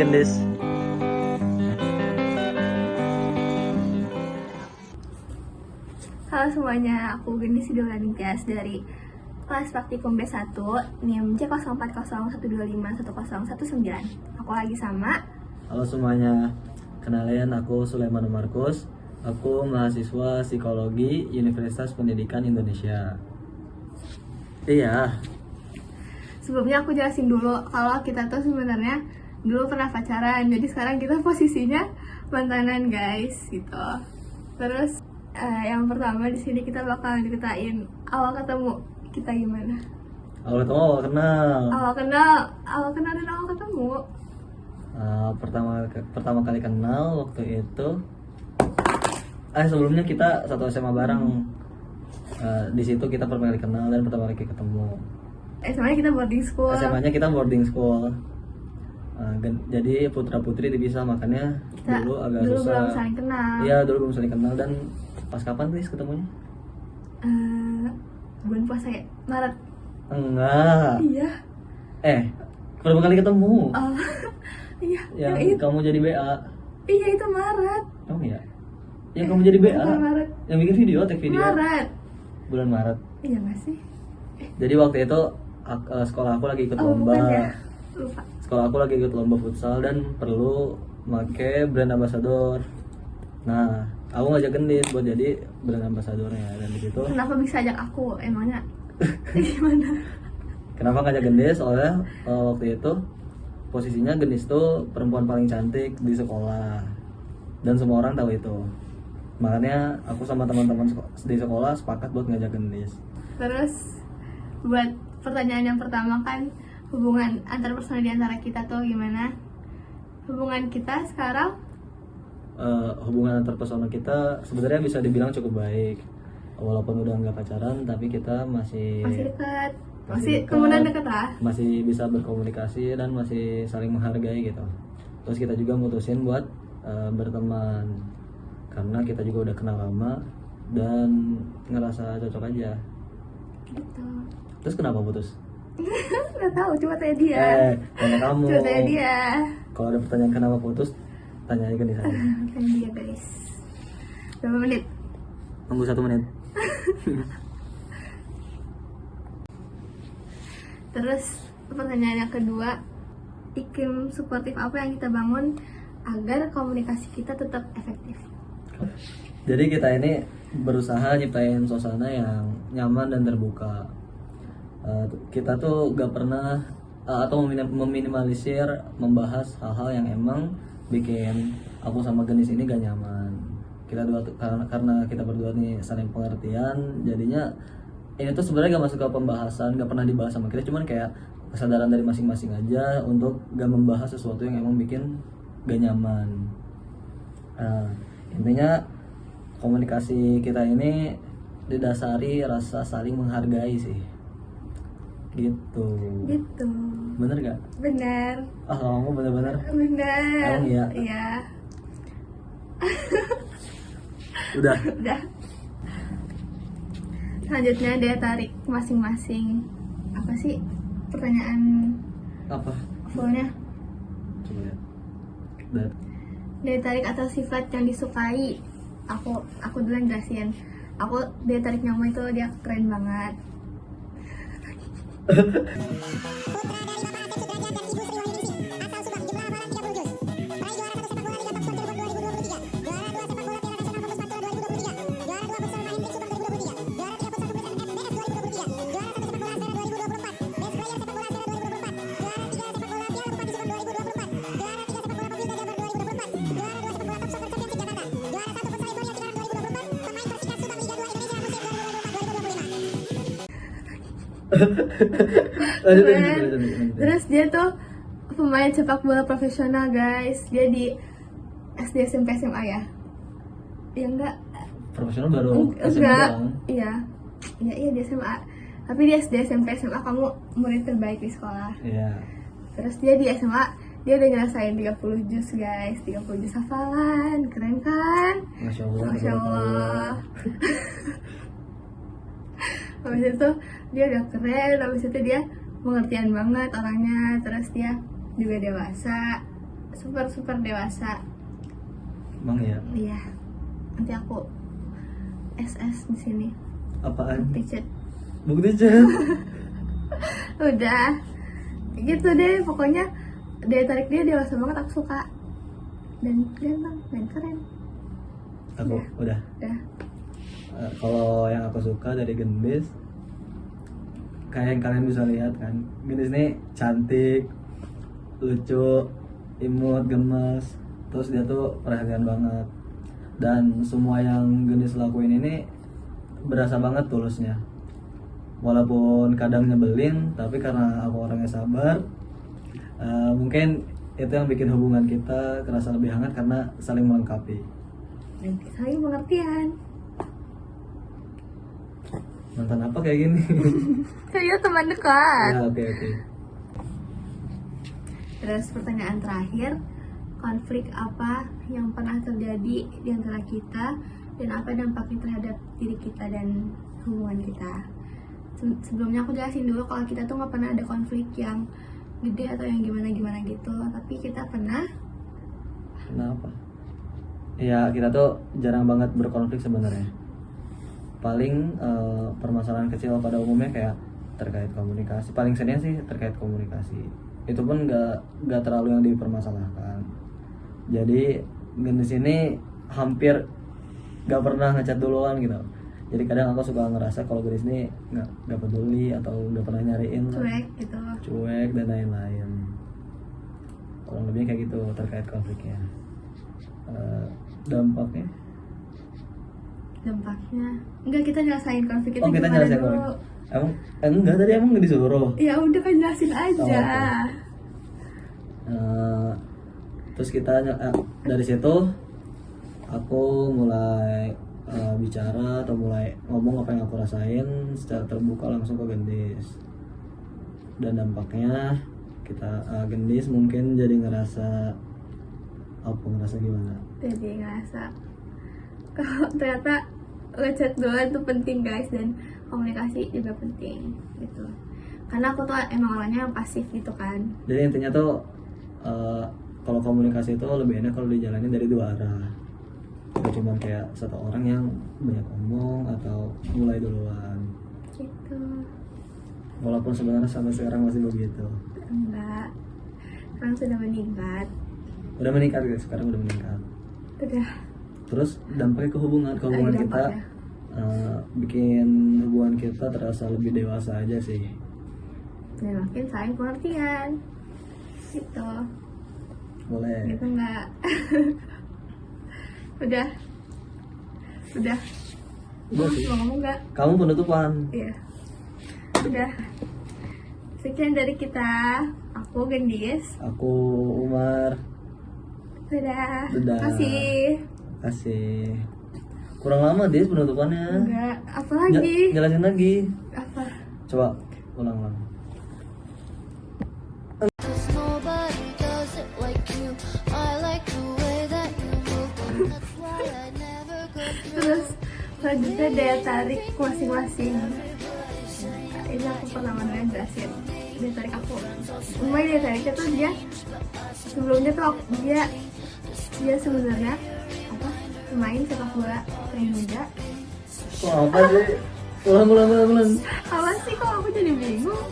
Gendis. Halo semuanya, aku Gendis Sidolani Tias dari kelas praktikum B1 NIM C0401251019. Aku lagi sama. Halo semuanya, kenalin aku Sulaiman Markus. Aku mahasiswa psikologi Universitas Pendidikan Indonesia. Iya. Sebelumnya aku jelasin dulu kalau kita tuh sebenarnya dulu pernah pacaran. Jadi sekarang kita posisinya mantanan guys gitu. Terus yang pertama di sini kita bakal ceritain awal ketemu kita gimana. Awal ketemu, awal kenal. Awal kenal dan awal ketemu. Pertama kali kenal waktu itu. Sebelumnya kita satu SMA bareng. Di situ kita pertama kali kenal dan pertama kali ketemu. SMA-nya kita boarding school. SMA-nya kita boarding school. Jadi putra putri dipisah, makanya Kita dulu agak dulu susah. belum saling kenal. Iya, dulu belum saling kenal. Dan pas kapan Chris ketemunya? Bulan puasa ya? Maret. Enggak. Iya. Pertama kali ketemu. Iya. Yang itu. kamu jadi BA. Iya itu Maret. Oh iya. Yang kamu jadi BA. Bukan Maret. Yang bikin video, tag video. Maret. Bulan Maret. Iya nggak sih? Jadi waktu itu sekolah aku lagi ikut lomba. Bukan ya? Lupa. Sekolah aku lagi ikut lomba futsal dan perlu make brand ambassador. Nah, aku ngajak Gendis buat jadi brand ambassadornya, dan di situ. Kenapa bisa ajak aku? Emangnya gimana? Kenapa ngajak Gendis? Soalnya waktu itu posisinya Gendis tuh perempuan paling cantik di sekolah dan semua orang tahu itu. Makanya aku sama teman-teman di sekolah sepakat buat ngajak Gendis. Terus buat pertanyaan yang pertama kan, hubungan antar personal di antara kita tuh gimana? Hubungan kita sekarang Hubungan antar personal kita sebenarnya bisa dibilang cukup baik. Walaupun udah nggak pacaran, tapi kita masih dekat. masih dekat, temenan dekat lah. masih bisa berkomunikasi dan masih saling menghargai gitu. Terus kita juga mutusin buat berteman karena kita juga udah kenal lama dan ngerasa cocok aja. Gitu. Terus kenapa putus? Nggak tahu, coba tanya dia. Tanya kamu. Coba tanya dia. Kalau ada pertanyaan kenapa putus, tanya aja ke di sana. Tanya dia guys. Berapa menit? Tunggu 1 menit. Terus pertanyaan yang kedua, iklim suportif apa yang kita bangun agar komunikasi kita tetap efektif? Jadi kita ini berusaha nyiptain suasana yang nyaman dan terbuka. Kita tuh gak pernah atau meminimalisir membahas hal-hal yang emang bikin aku sama Gendis ini gak nyaman. Kita dua karena kita berdua nih saling pengertian, jadinya ini tuh sebenarnya gak masuk ke pembahasan, gak pernah dibahas sama kita, cuman kayak kesadaran dari masing-masing aja untuk gak membahas sesuatu yang emang bikin gak nyaman. Intinya komunikasi kita ini didasari rasa saling menghargai sih. Gitu. Bener gak? Bener. Kamu bener-bener? Bener. Emang iya? Iya. Udah. Selanjutnya daya tarik masing-masing. Apa sih pertanyaan Apa? fullnya? Coba lihat. Daya tarik atau sifat yang disukai. Aku dulu yang jelasin. Aku daya tarik nyamuk itu dia keren banget. Lanjut. Terus dia tuh pemain sepak bola profesional guys. Dia di SD SMP SMA ya? Ya enggak? Profesional baru SMA Enggak. doang. Iya di SMA. Tapi di SD SMP SMA kamu murid terbaik di sekolah. Iya. Terus dia di SMA dia udah ngerasain 30 juz guys, 30 juz hafalan, keren kan? Masya Allah. Masya Allah. Habis itu dia udah keren, habis itu dia pengertian banget orangnya, terus dia juga dewasa, super dewasa. Emang ya? Iya. Nanti aku SS di sini. Apaan? Bukti chat. Bukti chat. Udah. Gitu deh, pokoknya daya tarik dia dewasa banget, aku suka. Dan ganteng dan keren. Aku udah. Udah. Kalau yang aku suka dari Gendis, kayak yang kalian bisa lihat kan, Gendis ini cantik, lucu, imut, gemes, terus dia tuh perhatian banget. Dan semua yang Gendis lakuin ini berasa banget tulusnya. Walaupun kadang nyebelin, tapi karena aku orangnya sabar, mungkin itu yang bikin hubungan kita kerasa lebih hangat karena saling melengkapi. Dan saling pengertian. Mantan apa kayak gini? Saya teman dekat. Ya, oke. Terus pertanyaan terakhir, konflik apa yang pernah terjadi di antara kita dan apa dampaknya terhadap diri kita dan hubungan kita? Sebelumnya aku jelasin dulu kalau kita tuh nggak pernah ada konflik yang gede atau yang gimana gitu, tapi kita pernah. Kenapa? Ya kita tuh jarang banget berkonflik sebenarnya. Paling permasalahan kecil pada umumnya kayak terkait komunikasi. Paling sering sih terkait komunikasi. Itu pun nggak terlalu yang dipermasalahkan. Jadi Gendis ini hampir nggak pernah ngechat duluan gitu. Jadi kadang aku suka ngerasa kalau Gendis ini nggak peduli atau nggak pernah nyariin, cuek dan lain-lain. Kurang lebih kayak gitu terkait konfliknya. Dampaknya Enggak, kita nyelesain konflik itu. Oh, kita gimana nyelesain dulu. konflik. Enggak, tadi emang nggak disuruh. Ya udah kan jelasin aja. Terus kita dari situ aku mulai bicara atau mulai ngomong apa yang aku rasain secara terbuka langsung ke Gendis. Dan dampaknya kita Gendis mungkin jadi ngerasa gimana? Jadi ngerasa kalau ternyata ngechat duluan tuh penting guys, dan komunikasi juga penting gitu. Karena aku tuh emang orangnya yang pasif gitu kan. Jadi intinya tuh kalau komunikasi itu lebih enak kalau dijalanin dari dua arah. Gak cuma kayak satu orang yang banyak ngomong atau mulai duluan. Gitu. Walaupun sebenarnya sampai sekarang masih begitu. Enggak. Sekarang sudah meningkat. Udah meningkat guys, sekarang udah meningkat. Udah. Terus dampaknya ke hubungan kita bikin hubungan kita terasa lebih dewasa aja sih. Dan makin saling pengertian. Gitu. Boleh. Gitu enggak? Udah sih. Mau ngomong enggak? Kamu penutupan. Iya. Udah. Sekian dari kita. Aku Gendis. Aku Umar. Dadah. Kasih. Kurang lama Dis penutupannya. Enggak. Apa lagi? Jelasin lagi. Apa? Coba ulang. Terus selanjutnya daya tarik masing-masing. Nah, ini aku pertama jelasin daya tarik aku. Mulai daya tariknya tuh dia sebelumnya tuh dia sebenarnya pemain sepak bola yang muda. Kok apa sih? Ulang. Apa sih, kok aku jadi bingung?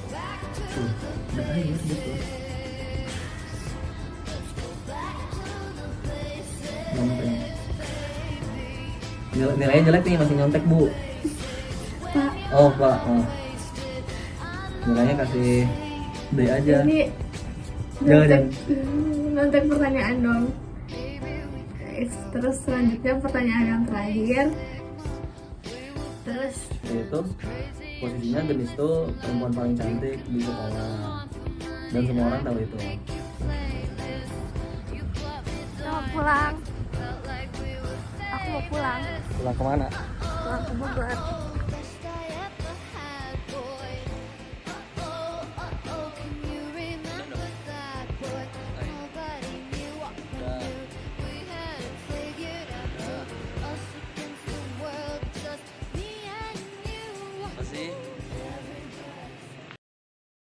Nilainya jelek nih, masih nyontek bu. Pak. Oh pak. Nilainya kasih D aja. Ini nonton pertanyaan dong. Terus selanjutnya pertanyaan yang terakhir. Terus itu posisinya Gendis tuh perempuan paling cantik di sekolah dan semua orang tahu itu. mau pulang. Aku mau pulang. Pulang kemana? Pulang ke Bogor.